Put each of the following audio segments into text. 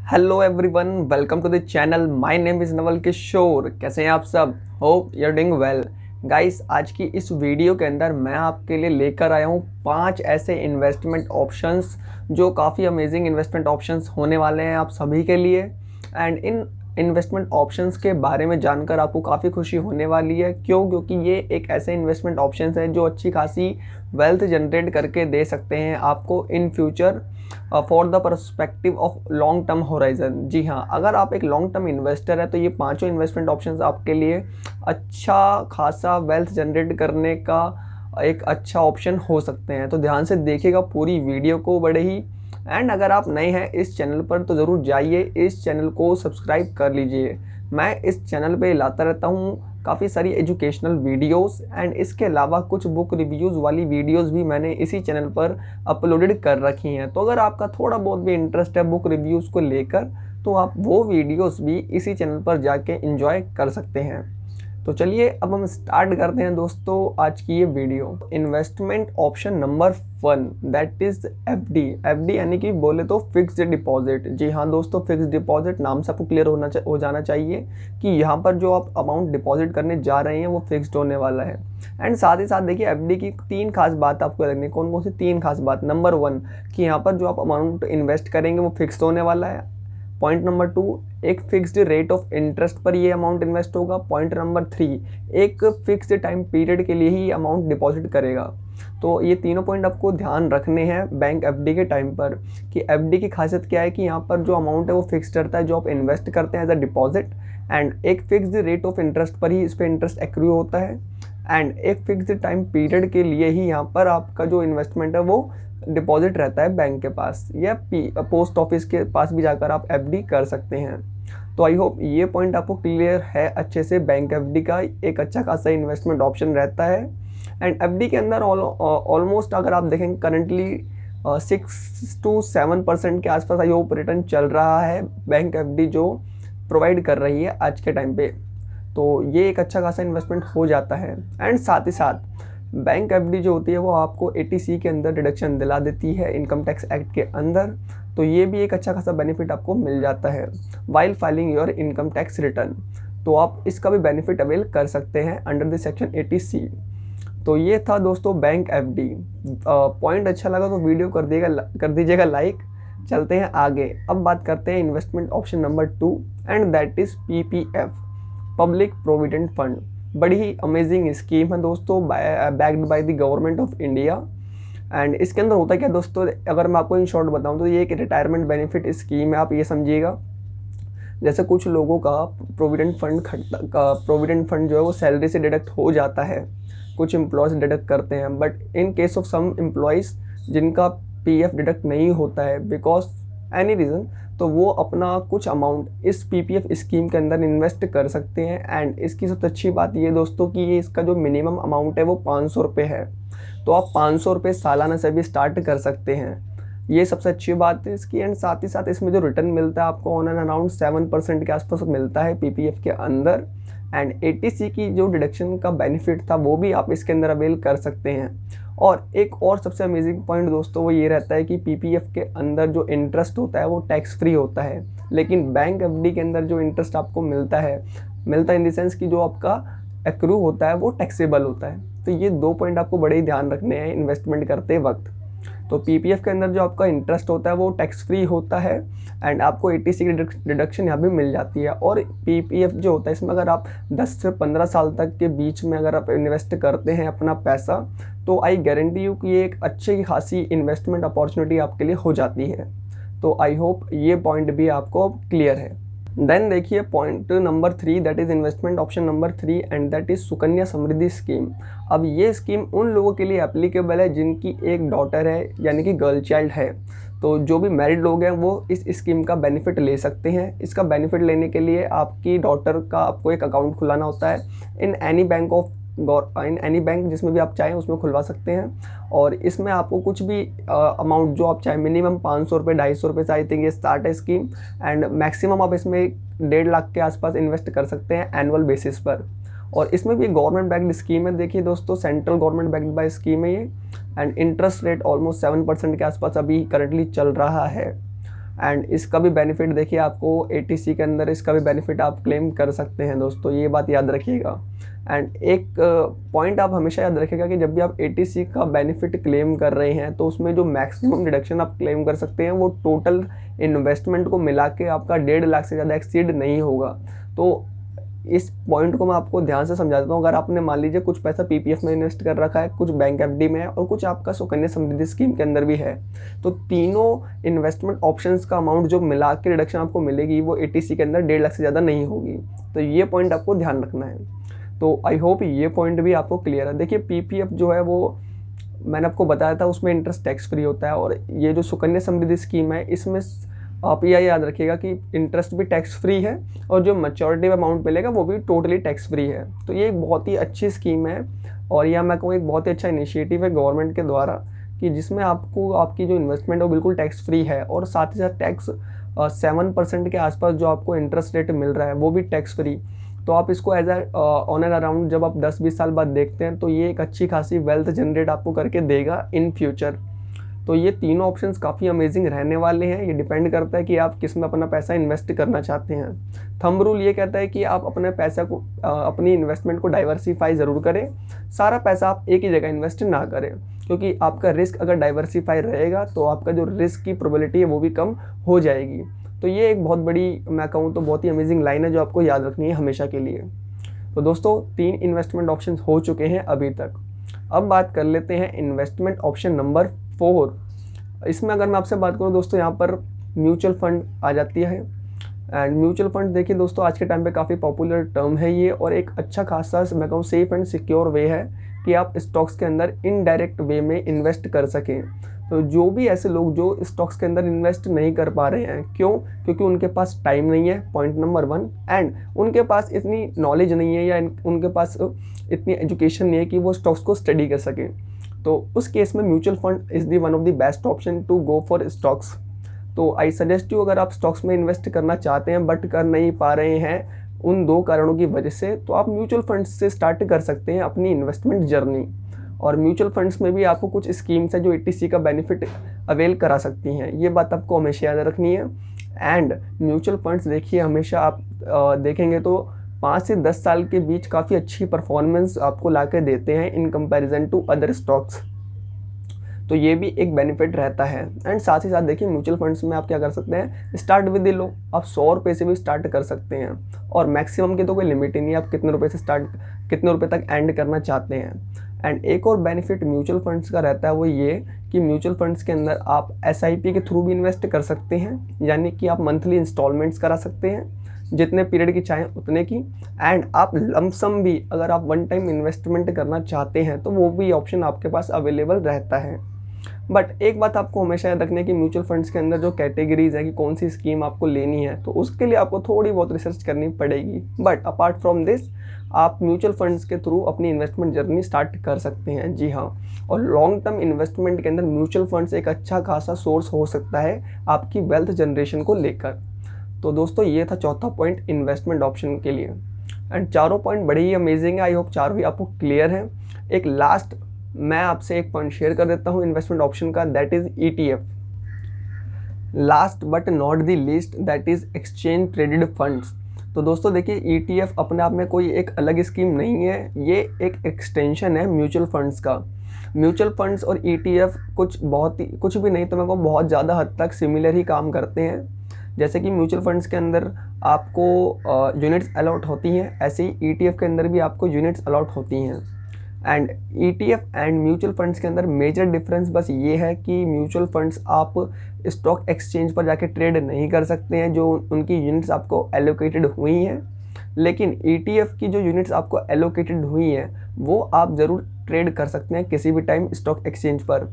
Hello everyone, welcome to the channel. My name is Naval Kishore. कैसे हैं आप सब? Hope you are doing well. Guys, आज की इस वीडियो के अंदर मैं आपके लिए लेकर आया हूँ 5 ऐसे इन्वेस्टमेंट ऑप्शंस जो काफ़ी अमेजिंग इन्वेस्टमेंट ऑप्शंस होने वाले हैं आप सभी के लिए। एंड इन इन्वेस्टमेंट ऑप्शंस के बारे में जानकर आपको काफ़ी खुशी होने वाली है। क्योंकि ये एक ऐसे इन्वेस्टमेंट ऑप्शंस हैं जो अच्छी खासी वेल्थ जनरेट करके दे सकते हैं आपको in future for the perspective of long term horizon. जी हाँ, अगर आप एक लॉन्ग टर्म इन्वेस्टर है तो ये पांचों इन्वेस्टमेंट ऑप्शंस आपके लिए अच्छा खासा वेल्थ जनरेट करने का एक अच्छा ऑप्शन हो सकते हैं। तो ध्यान से देखिएगा पूरी वीडियो को बड़े ही। एंड अगर आप नए हैं इस चैनल पर तो ज़रूर जाइए, इस चैनल को सब्सक्राइब कर लीजिए। मैं इस चैनल पे लाता रहता हूँ काफ़ी सारी एजुकेशनल वीडियोस एंड इसके अलावा कुछ बुक रिव्यूज़ वाली वीडियोस भी मैंने इसी चैनल पर अपलोडेड कर रखी हैं। तो अगर आपका थोड़ा बहुत भी इंटरेस्ट है बुक रिव्यूज़ को लेकर तो आप वो वीडियोस भी इसी चैनल पर जाके एंजॉय कर सकते हैं। तो चलिए अब हम स्टार्ट करते हैं दोस्तों आज की ये video. Investment option number 1 that is FD. FD यानी कि बोले तो फिक्स्ड डिपॉजिट। जी हाँ दोस्तों, फिक्स्ड डिपॉजिट नाम से आपको क्लियर हो जाना चाहिए कि यहाँ पर जो आप अमाउंट डिपॉजिट करने जा रहे हैं वो फिक्स्ड होने वाला है। एंड साथ ही साथ देखिए एफडी की 3 खास बात आपको लगनी है। कौन कौन सी 3 खास बात? नंबर 1 कि यहाँ पर जो आप अमाउंट इन्वेस्ट करेंगे वो फिक्स्ड होने वाला है। पॉइंट नंबर 2, एक फिक्स्ड रेट ऑफ इंटरेस्ट पर ये अमाउंट इन्वेस्ट होगा। पॉइंट नंबर 3, एक फिक्स्ड टाइम पीरियड के लिए ही अमाउंट डिपॉजिट करेगा। तो ये तीनों पॉइंट आपको ध्यान रखने हैं बैंक एफडी के टाइम पर कि एफडी की खासियत क्या है कि यहाँ पर जो अमाउंट है वो फिक्स्ड रहता है जो आप इन्वेस्ट करते हैं एज अ डिपॉजिट। एंड एक फिक्स्ड रेट ऑफ इंटरेस्ट पर ही इस पर इंटरेस्ट एक्रू होता है। एंड एक फिक्स्ड टाइम पीरियड के लिए ही यहाँ पर आपका जो इन्वेस्टमेंट है वो डिपॉजिट रहता है बैंक के पास या पोस्ट ऑफिस के पास भी जाकर आप एफडी कर सकते हैं। तो आई होप ये पॉइंट आपको क्लियर है अच्छे से। बैंक एफडी का एक अच्छा खासा इन्वेस्टमेंट ऑप्शन रहता है। एंड एफडी के अंदर ऑलमोस्ट अगर आप देखें करंटली 6 to 7% के आसपास आई होप रिटर्न चल रहा है बैंक एफडी जो प्रोवाइड कर रही है आज के टाइम पे। तो ये एक अच्छा खासा इन्वेस्टमेंट हो जाता है। एंड साथ ही साथ बैंक एफडी जो होती है वो आपको 80C के अंदर डिडक्शन दिला देती है इनकम टैक्स एक्ट के अंदर। तो ये भी एक अच्छा खासा बेनिफिट आपको मिल जाता है while filing your income tax return. तो आप इसका भी बेनिफिट अवेल कर सकते हैं अंडर द सेक्शन 80C। तो ये था दोस्तों बैंक एफडी। पॉइंट अच्छा लगा तो वीडियो कर दीजिएगा लाइक। चलते हैं आगे। अब बात करते हैं investment option number 2 and that is PPF, public provident fund. बड़ी ही अमेजिंग स्कीम है दोस्तों, backed by the government of India. And इसके अंदर होता क्या दोस्तों, अगर मैं आपको इन शॉर्ट बताऊं तो ये एक रिटायरमेंट बेनिफिट स्कीम है। आप ये समझिएगा जैसे कुछ लोगों का प्रोविडेंट फंड जो है वो सैलरी से डिडक्ट हो जाता है, कुछ एम्प्लॉयज़ डिडक्ट करते हैं। But in case of some employees जिनका पीएफ डिडक्ट नहीं होता है बिकॉज एनी रीज़न, तो वो अपना कुछ अमाउंट इस पीपीएफ स्कीम के अंदर इन्वेस्ट कर सकते हैं। एंड इसकी सबसे अच्छी बात ये दोस्तों कि ये इसका जो मिनिमम अमाउंट है वो 500 रुपये है। तो आप 500 रुपये सालाना से भी स्टार्ट कर सकते हैं। ये सबसे अच्छी बात है इसकी। एंड साथ ही साथ इसमें जो रिटर्न मिलता है आपको ऑन एंड अराउंड 7% के आसपास मिलता है पीपीएफ के अंदर। एंड 80C की जो डिडक्शन का बेनिफिट था वो भी आप इसके अंदर अवेल कर सकते हैं। और एक और सबसे अमेजिंग पॉइंट दोस्तों वो ये रहता है कि पीपीएफ के अंदर जो इंटरेस्ट होता है वो टैक्स फ्री होता है। लेकिन बैंक एफडी के अंदर जो इंटरेस्ट आपको मिलता है इन द सेंस कि जो आपका एक्रू होता है वो टैक्सेबल होता है। तो ये 2 पॉइंट आपको बड़े ही ध्यान रखने हैं इन्वेस्टमेंट करते वक्त। तो पीपीएफ के अंदर जो आपका इंटरेस्ट होता है वो टैक्स फ्री होता है। एंड आपको 80C की डिडक्शन यहाँ भी मिल जाती है। और पीपीएफ जो होता है इसमें अगर आप 10 से 15 साल तक के बीच में अगर आप इन्वेस्ट करते हैं अपना पैसा तो आई गारंटी यू कि ये एक अच्छी खासी इन्वेस्टमेंट अपॉर्चुनिटी आपके लिए हो जाती है। तो आई होप ये पॉइंट भी आपको क्लियर है। देन देखिए point number 3 that is investment option number 3 and that is Sukanya Samriddhi scheme. अब ये स्कीम उन लोगों के लिए एप्लीकेबल है जिनकी एक डॉटर है यानी कि गर्ल चाइल्ड है। तो जो भी मैरिड लोग हैं वो इस स्कीम का बेनिफिट ले सकते हैं। इसका बेनिफिट लेने के लिए आपकी डॉटर का आपको एक अकाउंट खुलाना होता है इन एनी बैंक जिसमें भी आप चाहें उसमें खुलवा सकते हैं। और इसमें आपको कुछ भी अमाउंट जो आप चाहें, मिनिमम 500 रुपये 250 रुपये से आई थिंक ये स्टार्ट है स्कीम। एंड मैक्सिमम आप इसमें 1.5 लाख के आसपास इन्वेस्ट कर सकते हैं एनुअल बेसिस पर। और इसमें भी गवर्नमेंट बैक्ड स्कीम है। देखिए दोस्तों central government backed by scheme है ये। एंड इंटरेस्ट रेट ऑलमोस्ट 7% के आसपास अभी करंटली चल रहा है। एंड इसका भी बेनिफिट देखिए आपको ATC के अंदर इसका भी बेनिफिट आप क्लेम कर सकते हैं दोस्तों, ये बात याद रखिएगा। एंड एक पॉइंट आप हमेशा याद रखिएगा कि जब भी आप ATC का बेनिफिट क्लेम कर रहे हैं तो उसमें जो मैक्सिमम डिडक्शन आप क्लेम कर सकते हैं वो टोटल इन्वेस्टमेंट को मिला के आपका 1.5 लाख से ज़्यादा एक्सीड नहीं होगा। तो इस पॉइंट को मैं आपको ध्यान से समझा देता हूँ। अगर आपने मान लीजिए कुछ पैसा PPF में इन्वेस्ट कर रखा है, कुछ बैंक FD में है और कुछ आपका सुकन्या समृद्धि स्कीम के अंदर भी है, तो तीनों इन्वेस्टमेंट ऑप्शंस का अमाउंट जो मिला के रिडक्शन आपको मिलेगी वो ATC के अंदर 1.5 लाख से ज़्यादा नहीं होगी। तो ये पॉइंट आपको ध्यान रखना है। तो आई होप ये पॉइंट भी आपको क्लियर है। देखिए PPF जो है वो मैंने आपको बताया था उसमें इंटरेस्ट टैक्स फ्री होता है, और ये जो सुकन्या समृद्धि स्कीम है इसमें आप यह याद रखिएगा कि इंटरेस्ट भी टैक्स फ्री है और जो मैच्योरिटी अमाउंट मिलेगा वो भी टोटली टैक्स फ्री है। तो ये एक बहुत ही अच्छी स्कीम है, और यह मैं कहूँ एक बहुत ही अच्छा इनिशिएटिव है गवर्नमेंट के द्वारा, कि जिसमें आपको आपकी जो इन्वेस्टमेंट है वो बिल्कुल टैक्स फ्री है, और साथ ही साथ टैक्स 7% के आसपास जो आपको इंटरेस्ट रेट मिल रहा है वो भी टैक्स फ्री। तो आप इसको एज ऑन एंड अराउंड जब आप 10-20 साल बाद देखते हैं तो ये एक अच्छी खासी वेल्थ जनरेट आपको करके देगा इन फ्यूचर। तो ये तीनों ऑप्शंस काफ़ी अमेजिंग रहने वाले हैं। ये डिपेंड करता है कि आप किस में अपना पैसा इन्वेस्ट करना चाहते हैं। थंब रूल ये कहता है कि आप अपने पैसा को अपनी इन्वेस्टमेंट को डाइवर्सिफाई ज़रूर करें, सारा पैसा आप एक ही जगह इन्वेस्ट ना करें, क्योंकि आपका रिस्क अगर डाइवर्सिफाई रहेगा तो आपका जो रिस्क की प्रोबेबिलिटी है वो भी कम हो जाएगी। तो ये एक बहुत बड़ी, मैं कहूँ तो बहुत ही अमेजिंग लाइन है जो आपको याद रखनी है हमेशा के लिए। तो दोस्तों 3 इन्वेस्टमेंट ऑप्शन हो चुके हैं अभी तक। अब बात कर लेते हैं इन्वेस्टमेंट ऑप्शन नंबर 4। इसमें अगर मैं आपसे बात करूं दोस्तों, यहाँ पर म्यूचुअल फंड आ जाती है। एंड म्यूचुअल फंड देखिए दोस्तों आज के टाइम पे काफ़ी पॉपुलर टर्म है ये, और एक अच्छा खासा मैं कहूँ सेफ एंड सिक्योर वे है कि आप स्टॉक्स के अंदर इनडायरेक्ट वे में इन्वेस्ट कर सकें। तो जो भी ऐसे लोग जो स्टॉक्स के अंदर इन्वेस्ट नहीं कर पा रहे हैं, क्यों? क्योंकि उनके पास टाइम नहीं है, पॉइंट नंबर 1, एंड उनके पास इतनी नॉलेज नहीं है या उनके पास इतनी एजुकेशन नहीं है कि वो स्टॉक्स को स्टडी कर सकें। तो उस केस में mutual fund is the one of the best option to go for stocks. तो आई सजेस्ट यू, अगर आप स्टॉक्स में इन्वेस्ट करना चाहते हैं बट कर नहीं पा रहे हैं उन 2 कारणों की वजह से, तो आप म्यूचुअल फंड्स से स्टार्ट कर सकते हैं अपनी इन्वेस्टमेंट जर्नी। और म्यूचुअल फंड्स में भी आपको कुछ स्कीम्स हैं जो ATC का बेनिफिट अवेल करा सकती हैं, ये बात आपको हमेशा याद रखनी है। एंड म्यूचुअल फंड्स देखिए हमेशा आप देखेंगे तो 5 से 10 साल के बीच काफ़ी अच्छी परफॉर्मेंस आपको ला के देते हैं in comparison to other stocks. तो ये भी एक बेनिफिट रहता है। एंड साथ ही साथ देखिए म्यूचुअल फंड्स में आप क्या कर सकते हैं, स्टार्ट विद लो, आप 100 रुपये से भी स्टार्ट कर सकते हैं, और मैक्सिमम की तो कोई लिमिट ही नहीं है, आप कितने रुपये से स्टार्ट, कितने रुपये तक एंड करना चाहते हैं। एंड एक और बेनिफिट म्यूचुअल फंड्स का रहता है वो ये कि म्यूचुअल फंड्स के अंदर आप SIP के थ्रू भी इन्वेस्ट कर सकते हैं, यानी कि आप मंथली इंस्टॉलमेंट्स करा सकते हैं जितने पीरियड की चाहें उतने की। एंड आप लमसम भी अगर आप वन टाइम इन्वेस्टमेंट करना चाहते हैं तो वो भी ऑप्शन आपके पास अवेलेबल रहता है। बट एक बात आपको हमेशा याद रखनी है कि म्यूचुअल फंड्स के अंदर जो कैटेगरीज है कि कौन सी स्कीम आपको लेनी है, तो उसके लिए आपको थोड़ी बहुत रिसर्च करनी पड़ेगी। बट अपार्ट फ्रॉम दिस आप म्यूचुअल फंड्स के थ्रू अपनी इन्वेस्टमेंट जर्नी स्टार्ट कर सकते हैं। जी हाँ, और लॉन्ग टर्म इन्वेस्टमेंट के अंदर म्यूचुअल फंड्स एक अच्छा खासा सोर्स हो सकता है आपकी वेल्थ जनरेशन को लेकर। तो दोस्तों ये था चौथा पॉइंट इन्वेस्टमेंट ऑप्शन के लिए। एंड चारों पॉइंट बड़े ही अमेजिंग है, आई होप चारों ही आपको क्लियर है। एक लास्ट मैं आपसे एक पॉइंट शेयर कर देता हूँ इन्वेस्टमेंट ऑप्शन का, that is ETF। Last but not the least, that is exchange traded funds. तो दोस्तों देखिए ETF अपने आप में कोई एक अलग स्कीम नहीं है, ये एक एक्सटेंशन है म्यूचुअल फंड्स का। म्यूचुअल फंड्स और ETF कुछ भी नहीं तो मैं कहूँ बहुत ज़्यादा हद तक सिमिलर ही काम करते हैं। जैसे कि म्यूचुअल फंड्स के अंदर आपको यूनिट्स अलॉट होती हैं, ऐसे ही ETF के अंदर भी आपको यूनिट्स अलॉट होती हैं। And ETF and mutual funds के अंदर मेजर डिफरेंस बस ये है कि म्यूचुअल फंड्स आप स्टॉक एक्सचेंज पर जाके ट्रेड नहीं कर सकते हैं, जो उनकी यूनिट्स आपको एलोकेटेड हुई हैं, लेकिन ETF की जो यूनिट्स आपको एलोकेटेड हुई हैं वो आप ज़रूर ट्रेड कर सकते हैं किसी भी टाइम स्टॉक एक्सचेंज पर,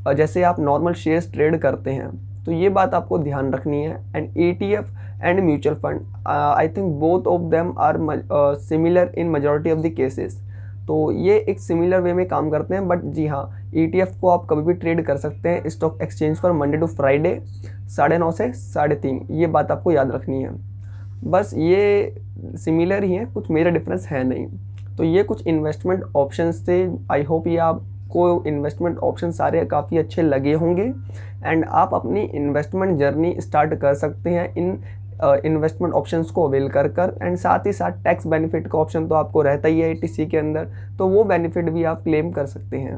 जैसे आप नॉर्मल शेयर्स ट्रेड करते हैं। तो ये बात आपको ध्यान रखनी है। And ETF and mutual fund, I think both of them are similar in majority of the cases. तो ये एक सिमिलर वे में काम करते हैं। बट जी हाँ, ETF को आप कभी भी ट्रेड कर सकते हैं स्टॉक एक्सचेंज पर मंडे टू फ्राइडे 9:30 से 3:30, ये बात आपको याद रखनी है। बस ये सिमिलर ही है, कुछ मेजर डिफरेंस है नहीं। तो ये कुछ इन्वेस्टमेंट ऑप्शंस थे, आई होप ये आप आपको इन्वेस्टमेंट ऑप्शन सारे काफ़ी अच्छे लगे होंगे एंड आप अपनी इन्वेस्टमेंट जर्नी स्टार्ट कर सकते हैं इन इन्वेस्टमेंट ऑप्शंस को अवेल कर एंड साथ ही साथ टैक्स बेनिफिट का ऑप्शन तो आपको रहता ही है ATC के अंदर, तो वो बेनिफिट भी आप क्लेम कर सकते हैं।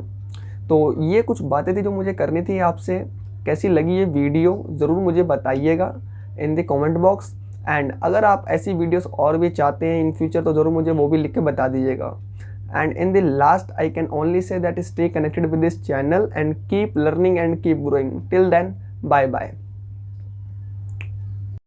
तो ये कुछ बातें थी जो मुझे करनी थी आपसे। कैसी लगी ये वीडियो ज़रूर मुझे बताइएगा in the comment box. And अगर आप ऐसी वीडियोस और भी चाहते हैं इन फ्यूचर तो ज़रूर मुझे वो भी लिख के बता दीजिएगा। And in the last I can only say that stay connected with this channel and keep learning and keep growing. Till then, bye bye.